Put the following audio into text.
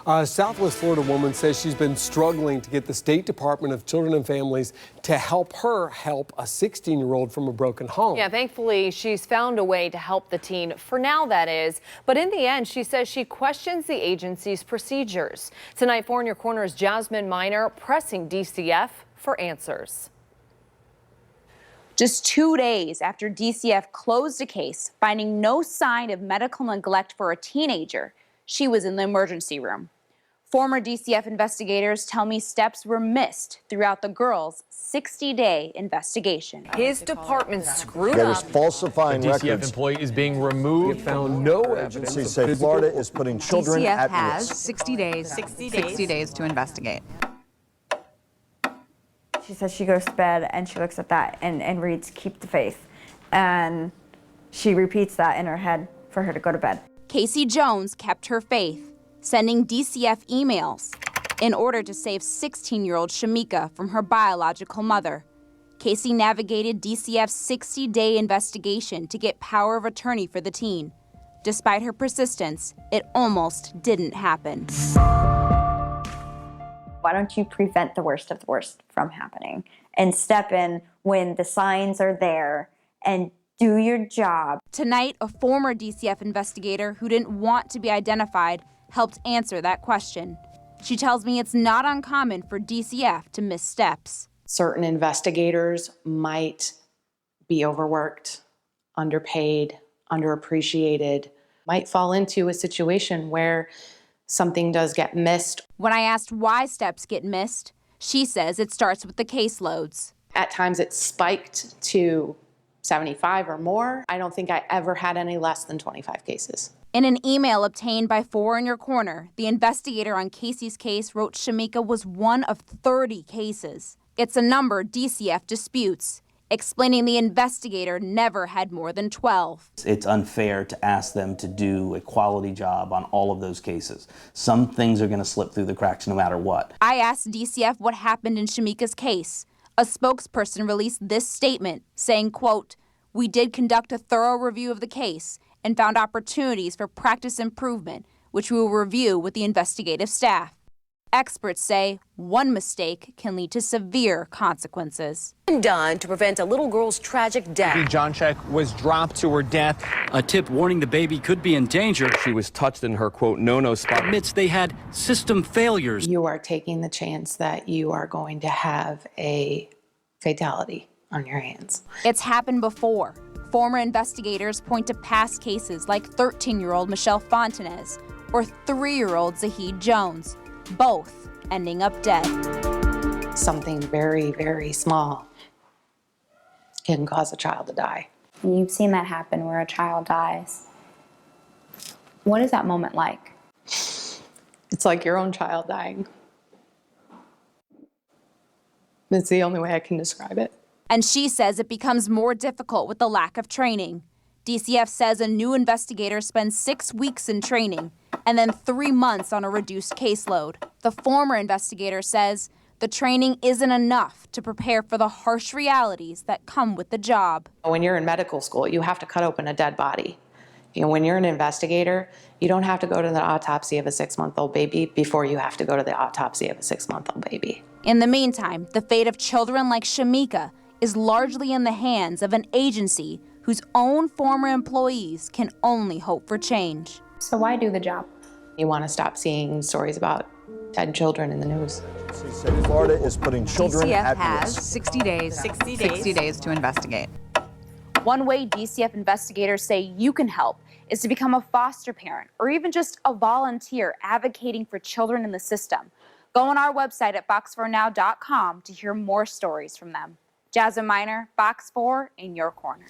A Southwest Florida woman says she's been struggling to get the State Department of Children and Families to help her help a 16-year-old from a broken home. Yeah, thankfully, she's found a way to help the teen, for now that is. But in the end, she says she questions the agency's procedures. Tonight, 4 in Your Corner's Jasmine Miner pressing DCF for answers. Just 2 days after DCF closed a case, finding no sign of medical neglect for a teenager, she was in the emergency room. Former DCF investigators tell me steps were missed throughout the girl's 60-day investigation. His department screwed There was up. falsifying The DCF records. employee is being removed. We found no evidence. Agencies say Florida is putting children DCF at has risk. 60 days to investigate. She says she goes to bed and she looks at that and reads "Keep the Faith," and she repeats that in her head for her to go to bed. Casey Jones kept her faith, sending DCF emails in order to save 16-year-old Shamika from her biological mother. Casey navigated DCF's 60-day investigation to get power of attorney for the teen. Despite her persistence, it almost didn't happen. Why don't you prevent the worst of the worst from happening and step in when the signs are there and do your job? Tonight, a former DCF investigator who didn't want to be identified helped answer that question. She tells me it's not uncommon for DCF to miss steps. Certain investigators might be overworked, underpaid, underappreciated, might fall into a situation where something does get missed. When I asked why steps get missed, she says it starts with the caseloads. At times it spiked to 75 or more. I don't think I ever had any less than 25 cases. In an email obtained by 4 in Your Corner, the investigator on Casey's case wrote Shamika was one of 30 cases. It's a number DCF disputes, explaining the investigator never had more than 12. It's unfair to ask them to do a quality job on all of those cases. Some things are going to slip through the cracks no matter what. I asked DCF what happened in Shamika's case. A spokesperson released this statement saying, quote, "We did conduct a thorough review of the case and found opportunities for practice improvement, which we will review with the investigative staff." Experts say one mistake can lead to severe consequences. Done to prevent a little girl's tragic death. John Check was dropped to her death. A tip warning the baby could be in danger. She was touched in her, quote, no-no spot. Admits they had system failures. You are taking the chance that you are going to have a fatality on your hands. It's happened before. Former investigators point to past cases like 13-year-old Michelle Fontanez or 3-year-old Zahid Jones, both ending up dead. Something very, very small can cause a child to die. You've seen that happen where a child dies. What is that moment like? It's like your own child dying. It's the only way I can describe it. And she says it becomes more difficult with the lack of training. DCF says a new investigator spends 6 weeks in training and then 3 months on a reduced caseload. The former investigator says the training isn't enough to prepare for the harsh realities that come with the job. When you're in medical school, you have to cut open a dead body. You know, when you're an investigator, you don't have to go to the autopsy of a 6-month-old baby before you have to go to the autopsy of a 6-month-old baby. In the meantime, the fate of children like Shamika is largely in the hands of an agency whose own former employees can only hope for change. So why do the job? You want to stop seeing stories about dead children in the news. Agencies say Florida is putting children DCF at has risk. 60 days to investigate. One way DCF investigators say you can help is to become a foster parent or even just a volunteer advocating for children in the system. Go on our website at fox4now.com to hear more stories from them. Jasmine Miner, Fox 4 in Your Corner.